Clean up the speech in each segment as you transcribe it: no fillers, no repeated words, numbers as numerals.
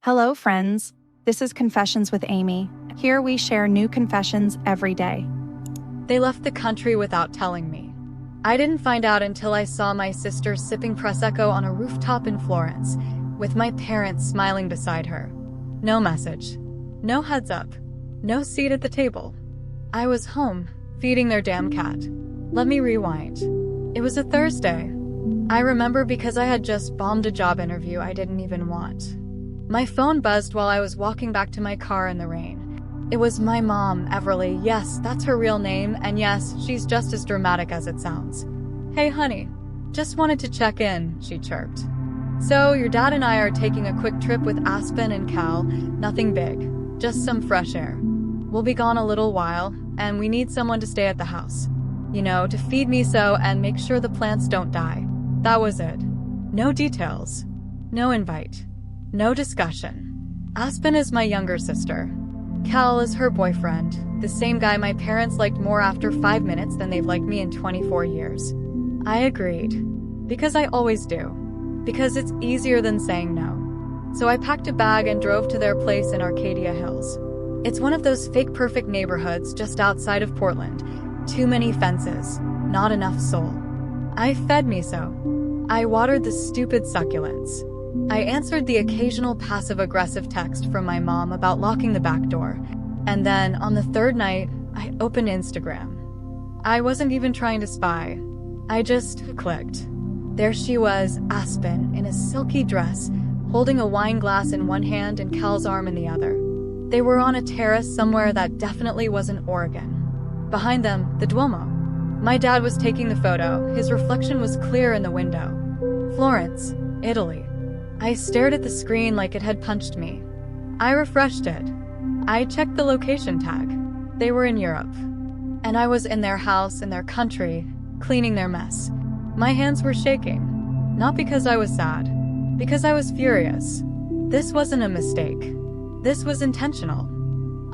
Hello, friends. This is Confessions with Amy. Here we share new confessions every day. They left the country without telling me. I didn't find out until I saw my sister sipping Prosecco on a rooftop in Florence, with my parents smiling beside her. No message. No heads up. No seat at the table. I was home, feeding their damn cat. Let me rewind. It was a Thursday. I remember because I had just bombed a job interview I didn't even want. My phone buzzed while I was walking back to my car in the rain. It was my mom, Everly. Yes, that's her real name, and yes, she's just as dramatic as it sounds. "Hey honey, just wanted to check in," she chirped. "So, your dad and I are taking a quick trip with Aspen and Cal, nothing big, just some fresh air. We'll be gone a little while, and we need someone to stay at the house. You know, to feed me and make sure the plants don't die." That was it. No details. No invite. No discussion. Aspen is my younger sister. Cal is her boyfriend, the same guy my parents liked more after 5 minutes than they've liked me in 24 years. I agreed. Because I always do. Because it's easier than saying no. So I packed a bag and drove to their place in Arcadia Hills. It's one of those fake perfect neighborhoods just outside of Portland. Too many fences. Not enough soul. I fed miso. I watered the stupid succulents. I answered the occasional passive-aggressive text from my mom about locking the back door. And then, on the third night, I opened Instagram. I wasn't even trying to spy. I just clicked. There she was, Aspen, in a silky dress, holding a wine glass in one hand and Cal's arm in the other. They were on a terrace somewhere that definitely wasn't Oregon. Behind them, the Duomo. My dad was taking the photo. His reflection was clear in the window. Florence, Italy. I stared at the screen like it had punched me. I refreshed it. I checked the location tag. They were in Europe. And I was in their house, in their country, cleaning their mess. My hands were shaking. Not because I was sad. Because I was furious. This wasn't a mistake. This was intentional.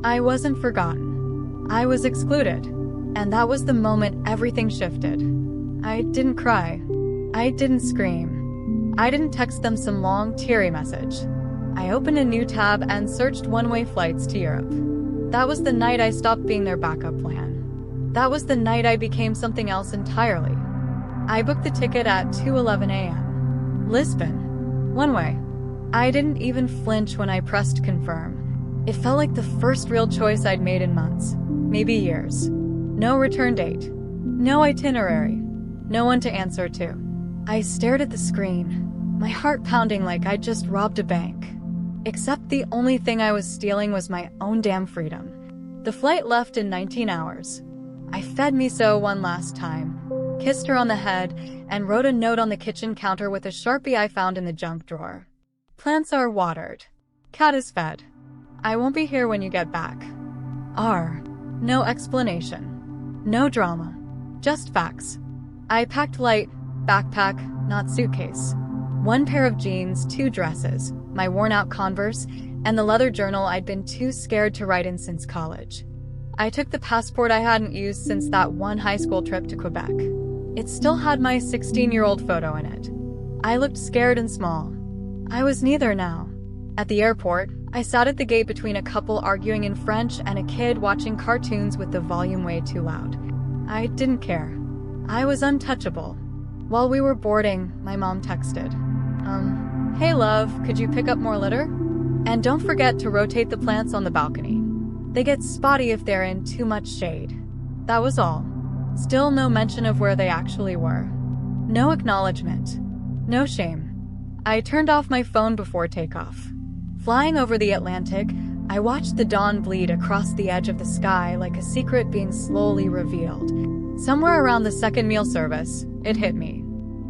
I wasn't forgotten. I was excluded. And that was the moment everything shifted. I didn't cry. I didn't scream. I didn't text them some long, teary message. I opened a new tab and searched one-way flights to Europe. That was the night I stopped being their backup plan. That was the night I became something else entirely. I booked the ticket at 2:11 a.m. Lisbon. One way. I didn't even flinch when I pressed confirm. It felt like the first real choice I'd made in months, maybe years. No return date. No itinerary. No one to answer to. I stared at the screen, my heart pounding like I'd just robbed a bank. Except the only thing I was stealing was my own damn freedom. The flight left in 19 hours. I fed miso one last time, kissed her on the head, and wrote a note on the kitchen counter with a Sharpie I found in the junk drawer. Plants are watered. Cat is fed. I won't be here when you get back. R. No explanation. No drama. Just facts. I packed light. Backpack, not suitcase. One pair of jeans, 2 dresses, my worn-out Converse, and the leather journal I'd been too scared to write in since college. I took the passport I hadn't used since that one high school trip to Quebec. It still had my 16-year-old photo in it. I looked scared and small. I was neither now. At the airport, I sat at the gate between a couple arguing in French and a kid watching cartoons with the volume way too loud. I didn't care. I was untouchable. While we were boarding, my mom texted. "Hey love, could you pick up more litter? And don't forget to rotate the plants on the balcony. They get spotty if they're in too much shade." That was all. Still no mention of where they actually were. No acknowledgement. No shame. I turned off my phone before takeoff. Flying over the Atlantic, I watched the dawn bleed across the edge of the sky like a secret being slowly revealed. Somewhere around the second meal service, it hit me.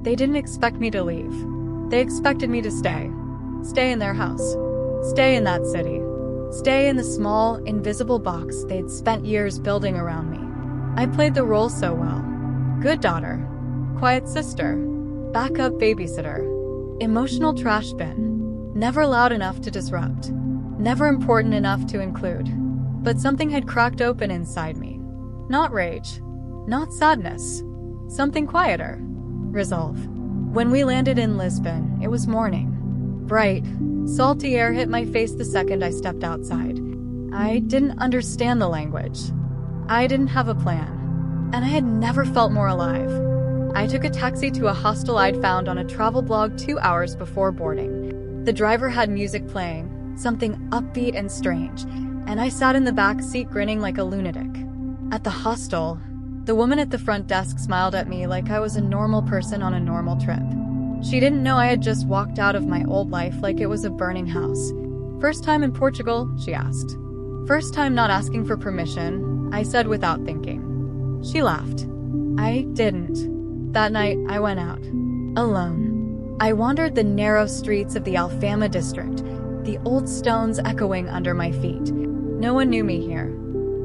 They didn't expect me to leave. They expected me to stay. Stay in their house. Stay in that city. Stay in the small, invisible box they'd spent years building around me. I played the role so well. Good daughter. Quiet sister. Backup babysitter. Emotional trash bin. Never loud enough to disrupt. Never important enough to include. But something had cracked open inside me. Not rage. Not sadness. Something quieter. Resolve. When we landed in Lisbon, it was morning. Bright, salty air hit my face the second I stepped outside. I didn't understand the language. I didn't have a plan. And I had never felt more alive. I took a taxi to a hostel I'd found on a travel blog 2 hours before boarding. The driver had music playing, something upbeat and strange, and I sat in the back seat grinning like a lunatic. At the hostel, the woman at the front desk smiled at me like I was a normal person on a normal trip. She didn't know I had just walked out of my old life like it was a burning house. "First time in Portugal?" she asked. "First time not asking for permission," I said without thinking. She laughed. I didn't. That night, I went out. Alone. I wandered the narrow streets of the Alfama district, the old stones echoing under my feet. No one knew me here.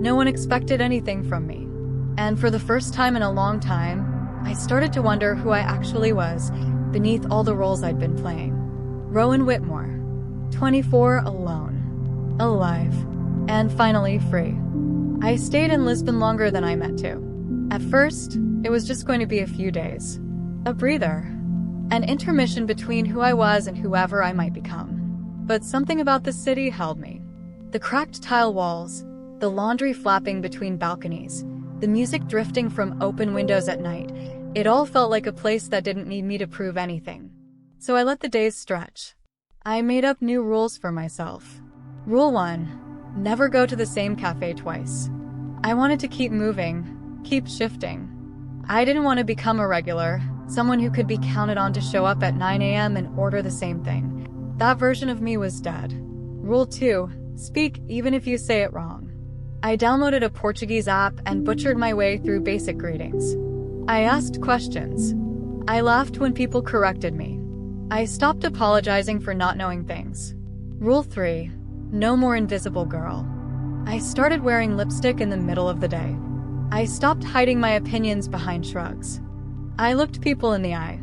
No one expected anything from me. And for the first time in a long time, I started to wonder who I actually was beneath all the roles I'd been playing. Rowan Whitmore, 24, alone, alive, and finally free. I stayed in Lisbon longer than I meant to. At first, it was just going to be a few days. A breather. An intermission between who I was and whoever I might become. But something about the city held me. The cracked tile walls, the laundry flapping between balconies, the music drifting from open windows at night, it all felt like a place that didn't need me to prove anything. So I let the days stretch. I made up new rules for myself. Rule 1. Never go to the same cafe twice. I wanted to keep moving, keep shifting. I didn't want to become a regular, someone who could be counted on to show up at 9 a.m. and order the same thing. That version of me was dead. Rule 2. Speak even if you say it wrong. I downloaded a Portuguese app and butchered my way through basic greetings. I asked questions. I laughed when people corrected me. I stopped apologizing for not knowing things. Rule 3. No more invisible girl. I started wearing lipstick in the middle of the day. I stopped hiding my opinions behind shrugs. I looked people in the eye.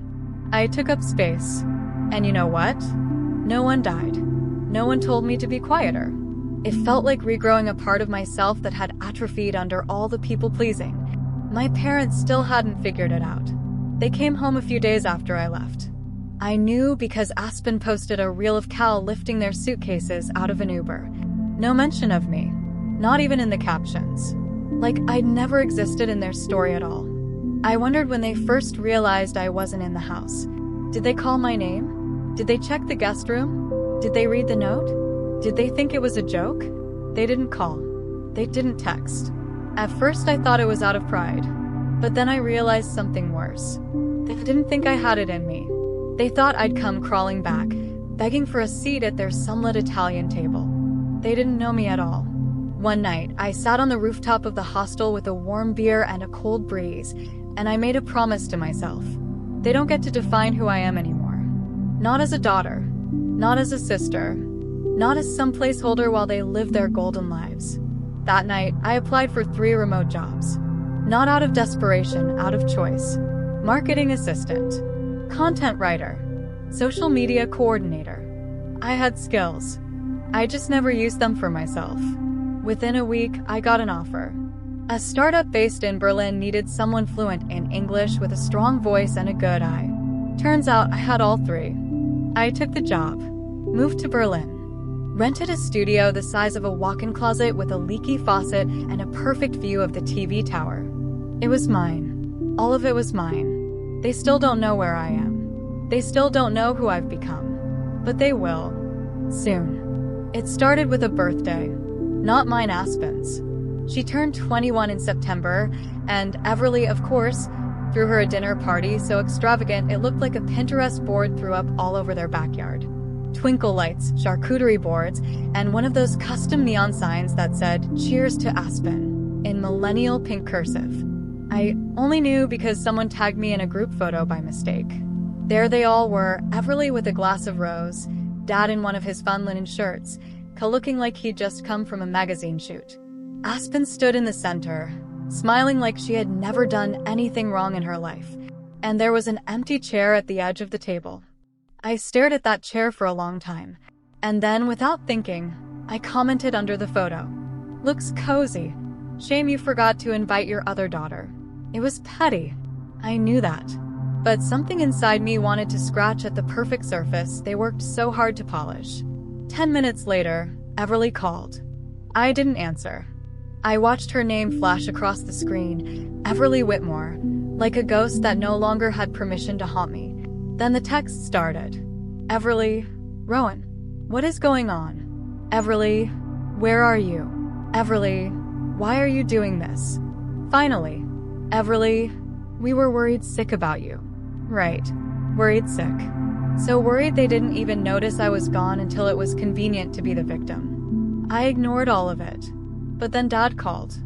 I took up space. And you know what? No one died. No one told me to be quieter. It felt like regrowing a part of myself that had atrophied under all the people-pleasing. My parents still hadn't figured it out. They came home a few days after I left. I knew because Aspen posted a reel of Cal lifting their suitcases out of an Uber. No mention of me. Not even in the captions. Like I'd never existed in their story at all. I wondered when they first realized I wasn't in the house. Did they call my name? Did they check the guest room? Did they read the note? Did they think it was a joke? They didn't call. They didn't text. At first I thought it was out of pride. But then I realized something worse. They didn't think I had it in me. They thought I'd come crawling back, begging for a seat at their sunlit Italian table. They didn't know me at all. One night, I sat on the rooftop of the hostel with a warm beer and a cold breeze, and I made a promise to myself. They don't get to define who I am anymore. Not as a daughter, not as a sister, not as some placeholder while they live their golden lives. That night, I applied for 3 remote jobs. Not out of desperation, out of choice. Marketing assistant, content writer, social media coordinator. I had skills. I just never used them for myself. Within a week, I got an offer. A startup based in Berlin needed someone fluent in English with a strong voice and a good eye. Turns out I had all 3. I took the job, moved to Berlin, rented a studio the size of a walk-in closet with a leaky faucet and a perfect view of the TV tower. It was mine. All of it was mine. They still don't know where I am. They still don't know who I've become. But they will. Soon. It started with a birthday. Not mine, Aspen's. She turned 21 in September, and Everly, of course, threw her a dinner party so extravagant it looked like a Pinterest board threw up all over their backyard. Twinkle lights, charcuterie boards, and one of those custom neon signs that said, "Cheers to Aspen," in millennial pink cursive. I only knew because someone tagged me in a group photo by mistake. There they all were, Everly with a glass of rose, Dad in one of his fun linen shirts, Ka looking like he'd just come from a magazine shoot. Aspen stood in the center, smiling like she had never done anything wrong in her life, and there was an empty chair at the edge of the table. I stared at that chair for a long time, and then, without thinking, I commented under the photo. "Looks cozy. Shame you forgot to invite your other daughter." It was petty. I knew that. But something inside me wanted to scratch at the perfect surface they worked so hard to polish. 10 minutes later, Everly called. I didn't answer. I watched her name flash across the screen, Everly Whitmore, like a ghost that no longer had permission to haunt me. Then the text started. Everly, Rowan, what is going on? Everly, where are you? Everly, why are you doing this? Finally, Everly, we were worried sick about you. Right, worried sick. So worried they didn't even notice I was gone until it was convenient to be the victim. I ignored all of it. But then Dad called.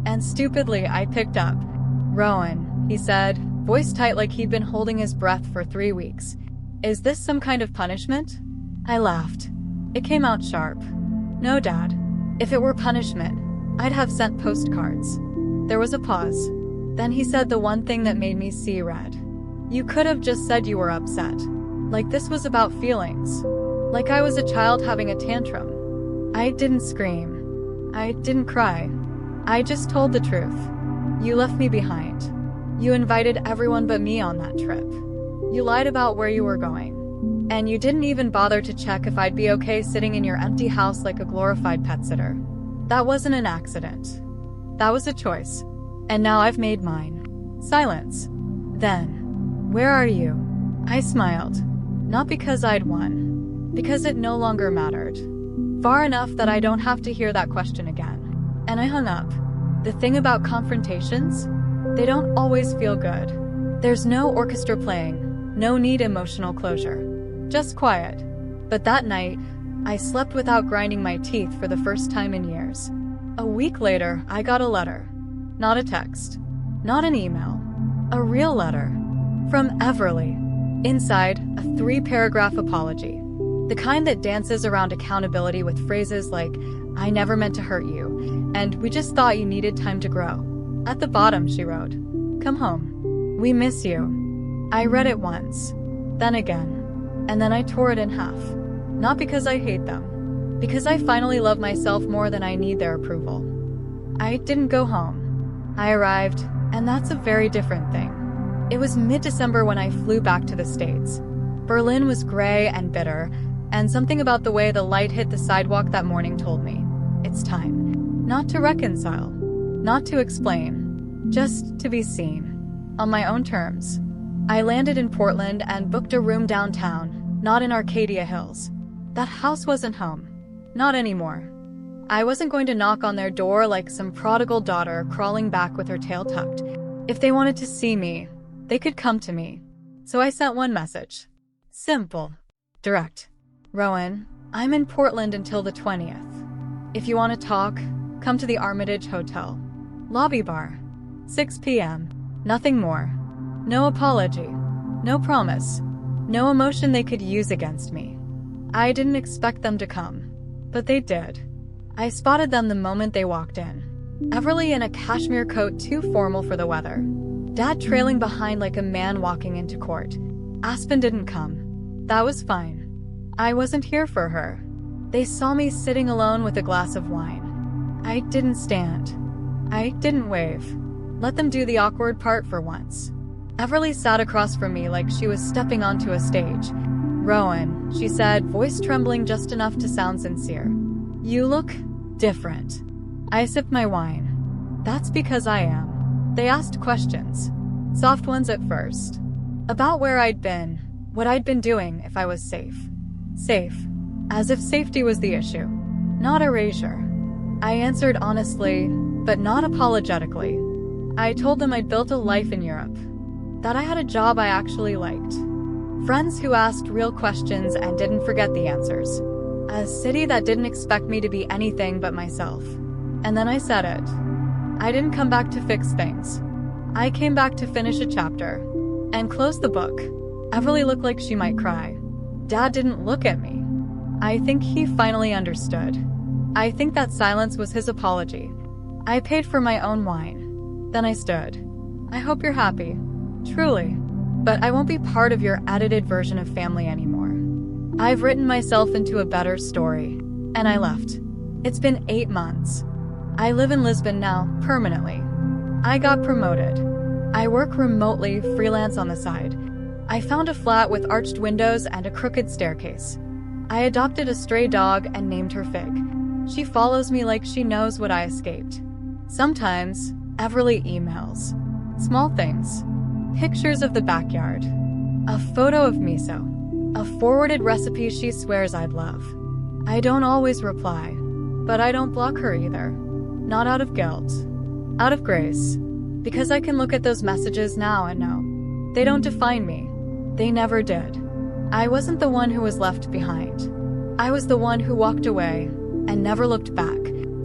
And stupidly, I picked up. Rowan, he said, voice tight like he'd been holding his breath for 3 weeks. Is this some kind of punishment? I laughed. It came out sharp. No, Dad. If it were punishment, I'd have sent postcards. There was a pause. Then he said the one thing that made me see red. You could have just said you were upset. Like this was about feelings. Like I was a child having a tantrum. I didn't scream. I didn't cry. I just told the truth. You left me behind. You invited everyone but me on that trip. You lied about where you were going. And you didn't even bother to check if I'd be okay sitting in your empty house like a glorified pet sitter. That wasn't an accident. That was a choice. And now I've made mine. Silence. Then, where are you? I smiled. Not because I'd won. Because it no longer mattered. Far enough that I don't have to hear that question again. And I hung up. The thing about confrontations? They don't always feel good. There's no orchestra playing, no need emotional closure. Just quiet. But that night, I slept without grinding my teeth for the first time in years. A week later, I got a letter. Not a text. Not an email. A real letter. From Everly. Inside, a 3-paragraph apology. The kind that dances around accountability with phrases like, I never meant to hurt you, and we just thought you needed time to grow. At the bottom, she wrote, come home. We miss you. I read it once. Then again. And then I tore it in half. Not because I hate them. Because I finally love myself more than I need their approval. I didn't go home. I arrived, and that's a very different thing. It was mid-December when I flew back to the States. Berlin was gray and bitter, and something about the way the light hit the sidewalk that morning told me, it's time. Not to reconcile. Not to explain. Just to be seen. On my own terms. I landed in Portland and booked a room downtown, not in Arcadia Hills. That house wasn't home. Not anymore. I wasn't going to knock on their door like some prodigal daughter crawling back with her tail tucked. If they wanted to see me, they could come to me. So I sent one message. Simple. Direct. Rowan, I'm in Portland until the 20th. If you want to talk, come to the Armitage Hotel. Lobby bar. 6 p.m. Nothing more. No apology. No promise. No emotion they could use against me. I didn't expect them to come. But they did. I spotted them the moment they walked in. Everly in a cashmere coat too formal for the weather. Dad trailing behind like a man walking into court. Aspen didn't come. That was fine. I wasn't here for her. They saw me sitting alone with a glass of wine. I didn't stand. I didn't wave. Let them do the awkward part for once. Everly sat across from me like she was stepping onto a stage. Rowan, she said, voice trembling just enough to sound sincere. You look different. I sipped my wine. That's because I am. They asked questions. Soft ones at first. About where I'd been, what I'd been doing if I was safe. Safe. As if safety was the issue. Not erasure. I answered honestly, but not apologetically. I told them I'd built a life in Europe. That I had a job I actually liked. Friends who asked real questions and didn't forget the answers. A city that didn't expect me to be anything but myself. And then I said it. I didn't come back to fix things. I came back to finish a chapter. And close the book. Everly looked like she might cry. Dad didn't look at me. I think he finally understood. I think that silence was his apology. I paid for my own wine. Then I stood. I hope you're happy. Truly. But I won't be part of your edited version of family anymore. I've written myself into a better story. And I left. It's been 8 months. I live in Lisbon now, permanently. I got promoted. I work remotely, freelance on the side. I found a flat with arched windows and a crooked staircase. I adopted a stray dog and named her Fig. She follows me like she knows what I escaped. Sometimes, Everly emails. Small things. Pictures of the backyard. A photo of miso. A forwarded recipe she swears I'd love. I don't always reply, but I don't block her either. Not out of guilt. Out of grace. Because I can look at those messages now and know. They don't define me. They never did. I wasn't the one who was left behind. I was the one who walked away and never looked back.